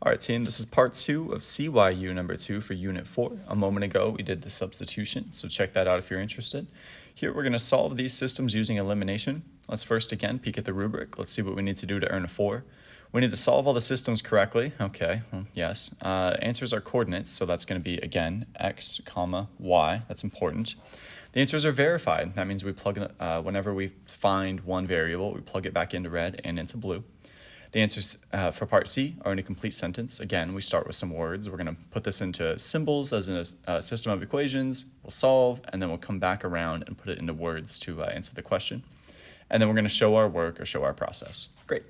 All right, team, this is part 2 of CYU number 2 for Unit 4. A moment ago, we did the substitution, so check that out if you're interested. Here, we're going to solve these systems using elimination. Let's first, again, peek at the rubric. Let's see what we need to do to earn a 4. We need to solve all the systems correctly. Okay, well, yes. Answers are coordinates, so that's going to be, again, x, comma, y. That's important. The answers are verified. That means we plug whenever we find one variable, we plug it back into red and into blue. The answers for part C are in a complete sentence. Again, we start with some words. We're going to put this into symbols as in a system of equations. We'll solve, and then we'll come back around and put it into words to answer the question. And then we're going to show our work or show our process. Great.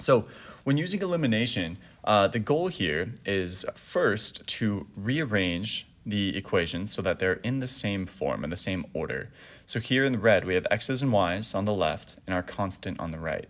So when using elimination, the goal here is first to rearrange the equations so that they're in the same form, in the same order. So here in the red, we have x's and y's on the left and our constant on the right.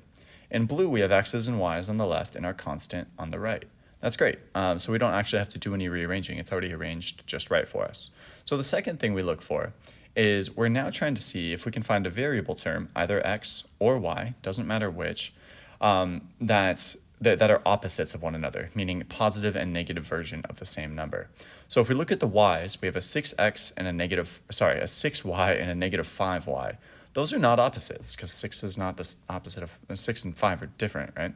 In blue, we have x's and y's on the left and our constant on the right. That's great. So we don't actually have to do any rearranging. It's already arranged just right for us. So the second thing we look for is we're now trying to see if we can find a variable term, either x or y, doesn't matter which, that are opposites of one another, meaning positive and negative version of the same number. So if we look at the y's, we have a 6x and a 6y and a negative 5y. Those are not opposites because 6 is not the opposite of 6 and 5 are different, right?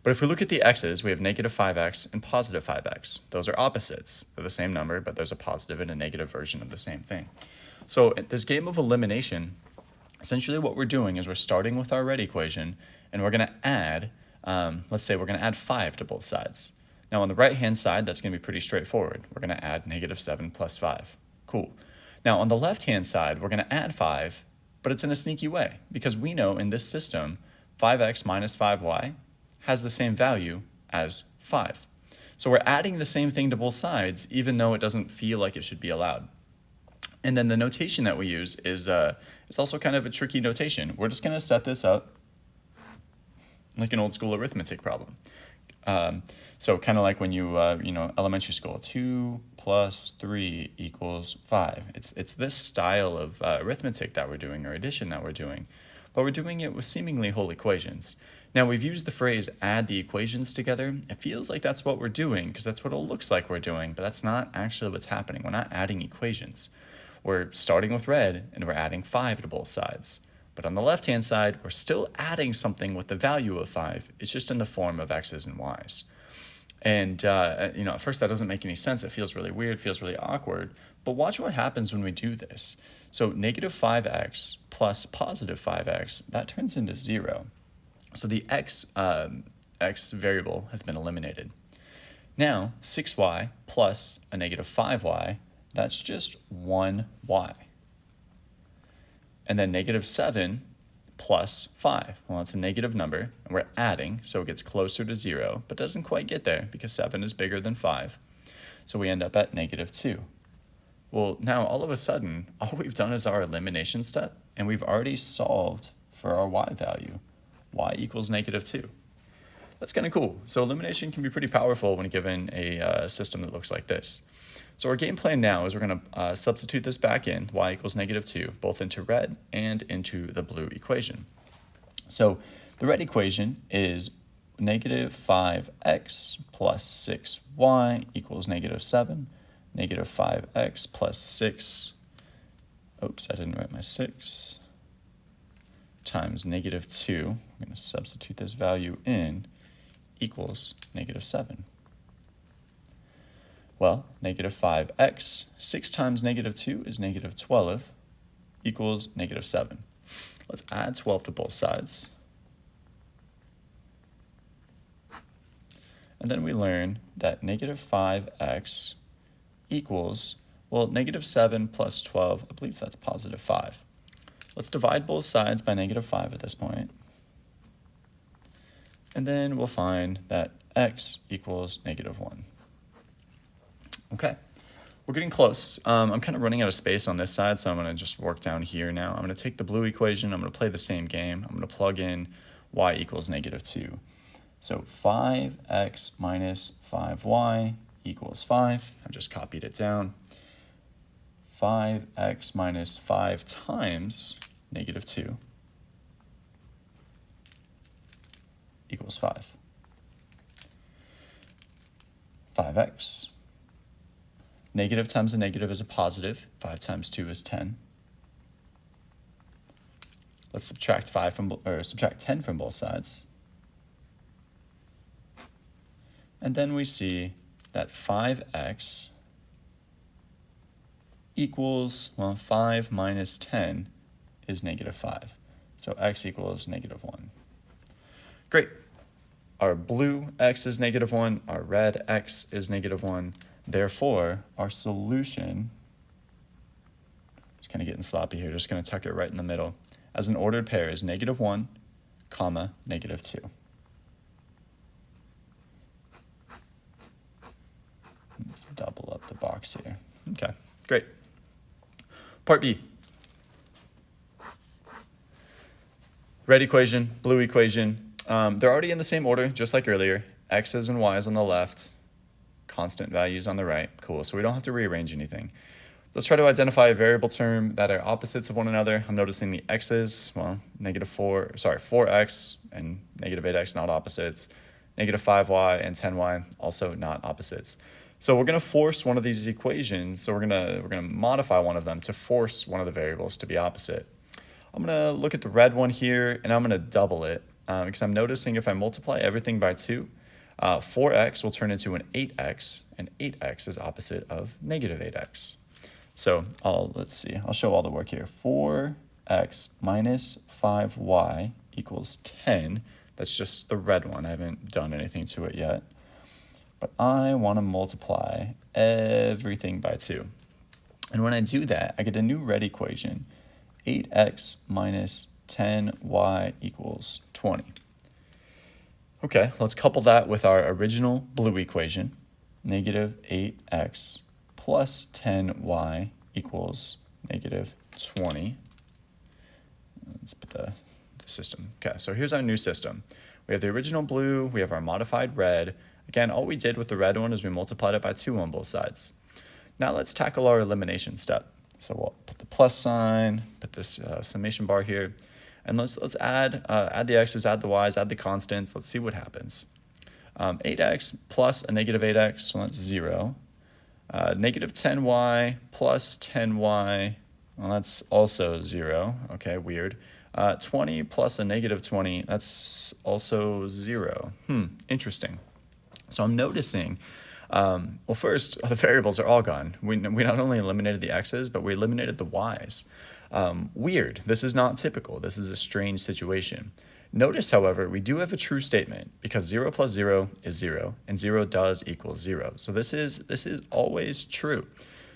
But if we look at the x's, we have negative 5x and positive 5x. Those are opposites. They're the same number, but there's a positive and a negative version of the same thing. So in this game of elimination, essentially what we're doing is we're starting with our red equation, and we're going to add, let's say we're going to add 5 to both sides. Now on the right-hand side, that's going to be pretty straightforward. We're going to add negative 7 plus 5. Cool. Now on the left-hand side, we're going to add 5, but it's in a sneaky way, because we know in this system, 5x minus 5y has the same value as 5. So we're adding the same thing to both sides, even though it doesn't feel like it should be allowed. And then the notation that we use is it's also kind of a tricky notation. We're just going to set this up like an old school arithmetic problem. So kind of like when you elementary school, 2 plus 3 equals 5. It's this style of arithmetic that we're doing, or addition that we're doing, but we're doing it with seemingly whole equations. Now we've used the phrase add the equations together. It feels like that's what we're doing because that's what it looks like we're doing, but that's not actually what's happening. We're not adding equations. We're starting with red and we're adding 5 to both sides. But on the left-hand side, we're still adding something with the value of 5. It's just in the form of x's and y's. And, at first that doesn't make any sense. It feels really weird, feels really awkward. But watch what happens when we do this. So negative 5x plus positive 5x, that turns into 0. So the x variable has been eliminated. Now, 6y plus a negative 5y, that's just 1y. And then negative 7 plus 5. Well, it's a negative number, and we're adding, so it gets closer to 0, but doesn't quite get there because 7 is bigger than 5. So we end up at negative 2. Well, now all of a sudden, all we've done is our elimination step, and we've already solved for our y value. Y equals negative 2. That's kind of cool. So elimination can be pretty powerful when given a system that looks like this. So our game plan now is we're going to substitute this back in, y equals negative 2, both into red and into the blue equation. So the red equation is negative 5x plus 6y equals negative 7, negative 5x plus 6, oops, I didn't write my 6, times negative 2, I'm going to substitute this value in, equals negative 7. Well, negative 5x, 6 times negative 2 is negative 12, equals negative 7. Let's add 12 to both sides. And then we learn that negative 5x equals, well, negative 7 plus 12, I believe that's positive 5. Let's divide both sides by negative 5 at this point. And then we'll find that x equals negative 1. Okay, we're getting close. I'm kind of running out of space on this side, so I'm going to just work down here now. I'm going to take the blue equation. I'm going to play the same game. I'm going to plug in y equals negative 2. So 5x minus 5y equals 5. I've just copied it down. 5x minus 5 times negative 2 equals 5. 5x. Negative times a negative is a positive. 5 times 2 is 10. Let's subtract 10 from both sides. And then we see that 5x equals, well, 5 minus 10 is negative 5. So x equals negative 1. Great. Our blue x is negative 1. Our red x is negative 1. Therefore, our solution, just kind of getting sloppy here, just going to tuck it right in the middle, as an ordered pair is negative 1, comma, negative 2. Let's double up the box here. Okay, great. Part B. Red equation, blue equation. They're already in the same order, just like earlier. X's and Y's on the left, constant values on the right. Cool, so we don't have to rearrange anything. Let's try to identify a variable term that are opposites of one another. I'm noticing the x's, well, 4x and negative 8x, not opposites. Negative 5y and 10y, also not opposites. So we're going to force one of these equations, so we're going to modify one of them to force one of the variables to be opposite. I'm going to look at the red one here, and I'm going to double it, because I'm noticing if I multiply everything by 2, 4x will turn into an 8x, and 8x is opposite of negative 8x. So let's see, I'll show all the work here. 4x minus 5y equals 10. That's just the red one. I haven't done anything to it yet. But I want to multiply everything by 2. And when I do that, I get a new red equation. 8x minus 10y equals 20. Okay, let's couple that with our original blue equation. Negative 8x plus 10y equals negative 20. Let's put the system. Okay, so here's our new system. We have the original blue, we have our modified red. Again, all we did with the red one is we multiplied it by 2 on both sides. Now let's tackle our elimination step. So we'll put the plus sign, put this summation bar here, and let's add the x's, add the y's, add the constants. Let's see what happens. 8x plus a negative 8x, so that's 0. Negative 10y plus 10y, well, that's also 0. Okay, weird. 20 plus a negative 20, that's also 0. Interesting. So I'm noticing, well, first, the variables are all gone. We not only eliminated the x's, but we eliminated the y's. Weird. This is not typical. This is a strange situation. Notice, however, we do have a true statement because 0 plus 0 is 0, and 0 does equal 0. So this is always true.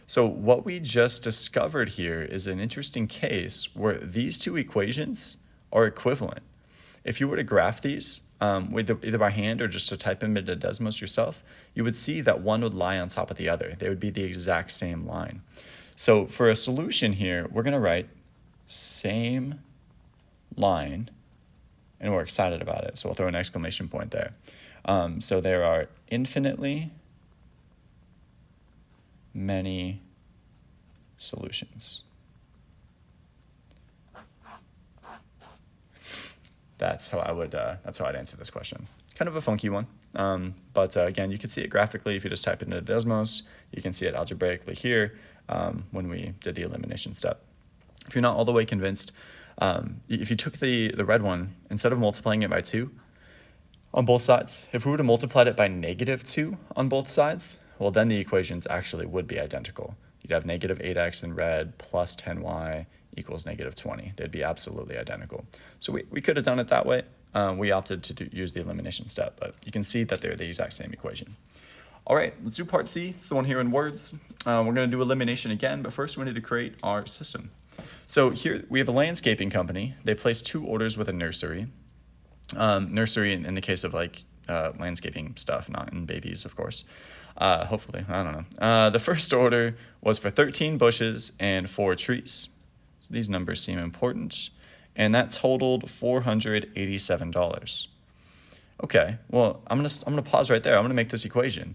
So what we just discovered here is an interesting case where these two equations are equivalent. If you were to graph these, either by hand or just to type them into Desmos yourself, you would see that one would lie on top of the other. They would be the exact same line. So for a solution here, we're going to write same line, and we're excited about it. So we'll throw an exclamation point there. So there are infinitely many solutions. That's how I'd answer this question. Kind of a funky one, but again, you can see it graphically if you just type it into Desmos. You can see it algebraically here when we did the elimination step. If you're not all the way convinced, if you took the red one, instead of multiplying it by 2 on both sides, if we were to multiply it by negative 2 on both sides, well, then the equations actually would be identical. You'd have negative 8x in red plus 10y equals negative 20. They'd be absolutely identical. So we could have done it that way. We opted to use the elimination step, but you can see that they're the exact same equation. All right, let's do part C. It's the one here in words. We're going to do elimination again, but first we need to create our system. So here we have a landscaping company. They place 2 orders with a nursery. Nursery in the case of like landscaping stuff, not in babies, of course. Hopefully, I don't know. The first order was for 13 bushes and 4 trees. So these numbers seem important. And that totaled $487. Okay, well, I'm gonna pause right there. I'm gonna make this equation.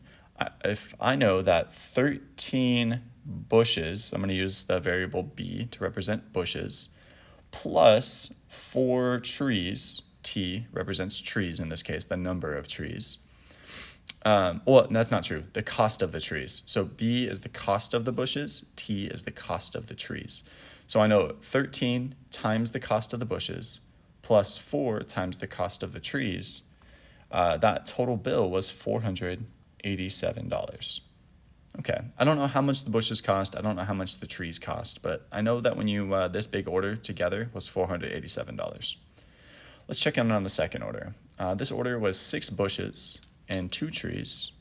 If I know that 13 bushes, I'm gonna use the variable b to represent bushes, plus 4 trees, t represents trees in this case, the number of trees, Well, that's not true. The cost of the trees. So B is the cost of the bushes. T is the cost of the trees. So I know 13 times the cost of the bushes plus 4 times the cost of the trees. That total bill was $487. Okay, I don't know how much the bushes cost. I don't know how much the trees cost, but I know that when you, this big order together was $487. Let's check in on the second order. This order was 6 bushes and 2 trees.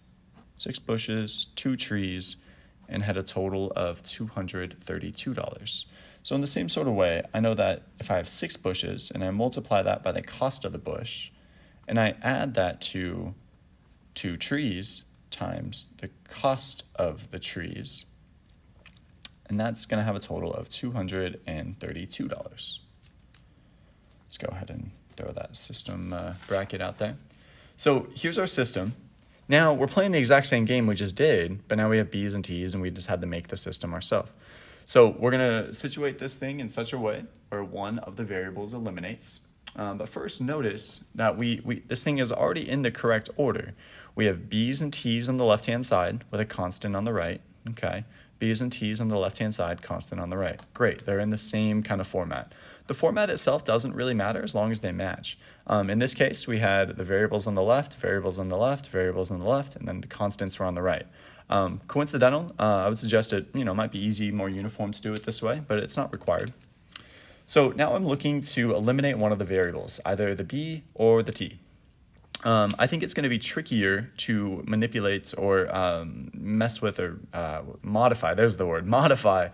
6 bushes, 2 trees, and had a total of $232. So in the same sort of way, I know that if I have 6 bushes and I multiply that by the cost of the bush, and I add that to 2 trees times the cost of the trees, and that's going to have a total of $232. Let's go ahead and throw that system bracket out there. So here's our system. Now we're playing the exact same game we just did, but now we have B's and T's, and we just had to make the system ourselves. So we're going to situate this thing in such a way where one of the variables eliminates. But first, notice that this thing is already in the correct order. We have B's and T's on the left-hand side with a constant on the right. Okay, B's and T's on the left-hand side, constant on the right. Great, they're in the same kind of format. The format itself doesn't really matter as long as they match. In this case, we had the variables on the left, variables on the left, variables on the left, and then the constants were on the right. Coincidental, I would suggest it might be easy, more uniform to do it this way, but it's not required. So now I'm looking to eliminate one of the variables, either the B or the T. I think it's going to be trickier to manipulate or mess with or modify, there's the word, modify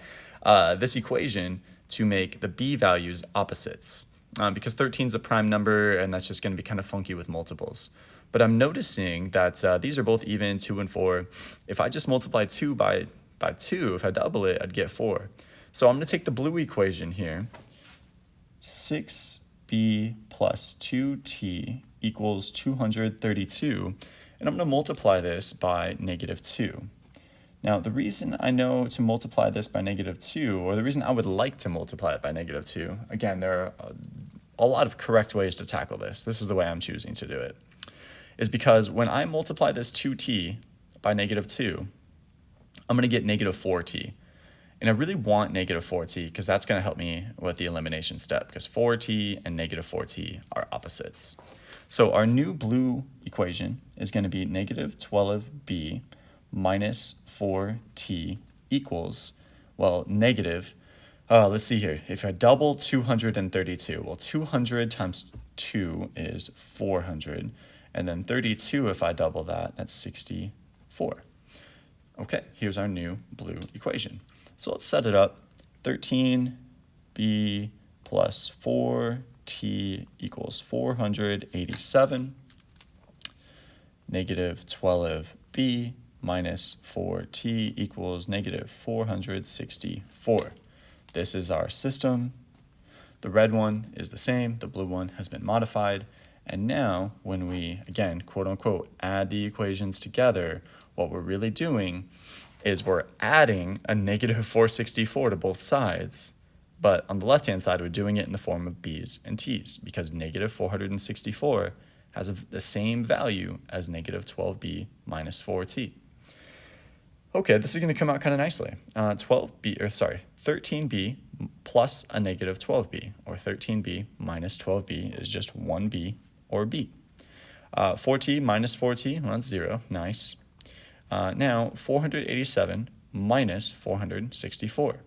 this equation to make the B values opposites. Because 13 is a prime number, and that's just going to be kind of funky with multiples. But I'm noticing that these are both even, 2 and 4. If I just multiply 2 by 2, if I double it, I'd get 4. So I'm going to take the blue equation here. 6b plus 2t equals 232, and I'm going to multiply this by -2. Now, the reason I know to multiply this by -2, or the reason I would like to multiply it by -2, again, there are a lot of correct ways to tackle this. This is the way I'm choosing to do it, is because when I multiply this 2t by -2, I'm going to get -4t. And I really want -4t because that's going to help me with the elimination step, because 4t and -4t are opposites. So our new blue equation is going to be -12b minus 4t equals, well, let's see here. If I double 232, well, 200 times 2 is 400. And then 32, if I double that, that's 64. Okay, here's our new blue equation. So let's set it up. 13b plus 4t equals 487. -12b minus 4t equals -464. This is our system. The red one is the same. The blue one has been modified. And now when we, again, quote unquote, add the equations together, what we're really doing is we're adding a -464 to both sides, but on the left-hand side, we're doing it in the form of B's and T's, because -464 has the same value as -12b minus 4t. Okay, this is going to come out kind of nicely. 13b plus a -12b, or 13b minus 12b is just 1b or b. 4t minus 4t, well, that's 0, nice. Now, 487 minus 464.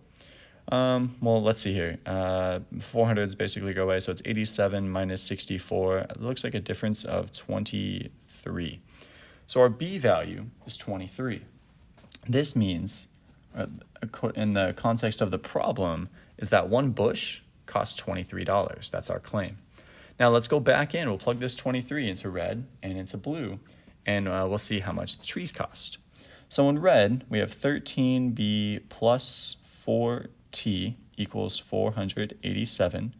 Well, let's see here. 400s basically go away, so it's 87 minus 64. It looks like a difference of 23. So our B value is 23. This means, in the context of the problem, is that one bush costs $23. That's our claim. Now let's go back in. We'll plug this 23 into red and into blue, and we'll see how much the trees cost. So in red, we have 13b plus 4t equals 487.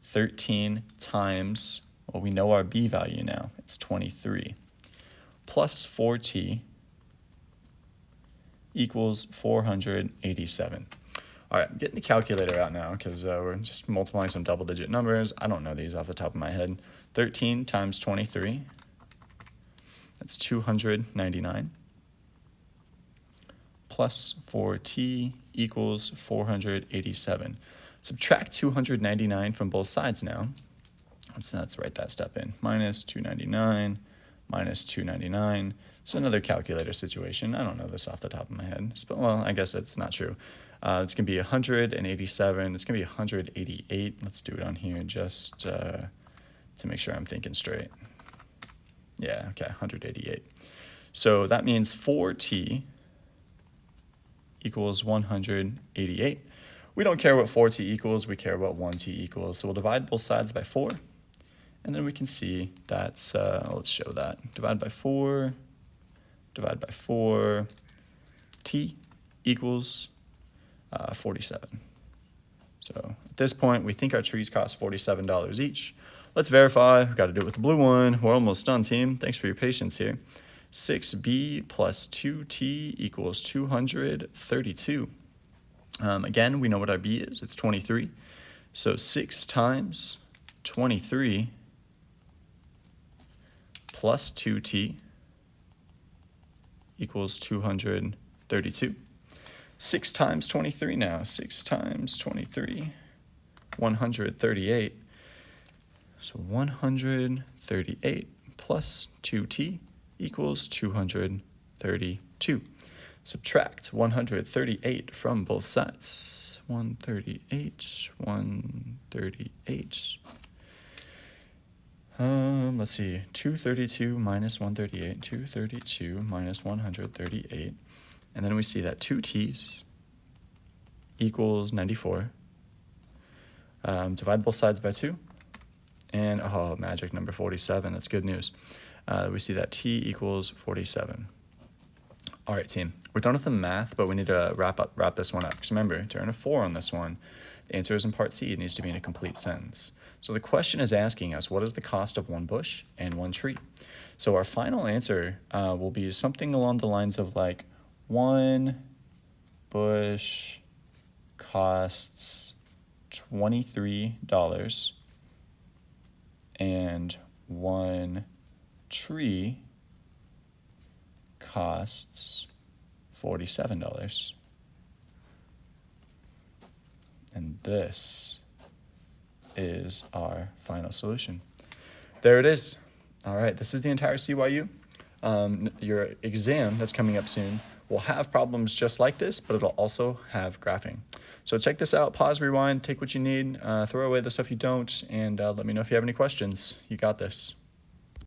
13 times, well, we know our b value now. It's 23. Plus 4t equals 487. All right, I'm getting the calculator out now because we're just multiplying some double-digit numbers. I don't know these off the top of my head. 13 times 23 That's 299. Plus 4t equals 487. Subtract 299 from both sides now. Let's write that step in. Minus 299, minus 299. It's another calculator situation. I don't know this off the top of my head. Well, I guess it's not true. It's going to be 187. It's going to be 188. Let's do it on here just to make sure I'm thinking straight. Yeah, okay, 188. So that means 4t equals 188. We don't care what 4t equals, we care what 1t equals. So we'll divide both sides by 4, and then we can see that's, let's show that. Divide by 4, t equals 47. So at this point, we think our trees cost $47 each. Let's verify. We've got to do it with the blue one. We're almost done, team. Thanks for your patience here. 6b plus 2t equals 232. Again, we know what our b is. It's 23. So 6 times 23 plus 2t equals 232. 6 times 23 now. 6 times 23, 138. So 138 plus 2t equals 232. Subtract 138 from both sides. 138, 138. Let's see, 232 minus 138, 232 minus 138. And then we see that 2 t's equals 94. Divide both sides by 2. And, oh, magic number 47. That's good news. We see that t equals 47. All right, team. We're done with the math, but we need to wrap this one up. Because remember, to earn a 4 on this one, the answer is in part C. It needs to be in a complete sentence. So the question is asking us, what is the cost of 1 bush and 1 tree? So our final answer will be something along the lines of like 1 bush costs $23 and 1 tree costs $47. And this is our final solution. There it is. All right, this is the entire CYU. Your exam that's coming up soon will have problems just like this, but it'll also have graphing. So check this out, pause, rewind, take what you need, throw away the stuff you don't, and let me know if you have any questions. You got this.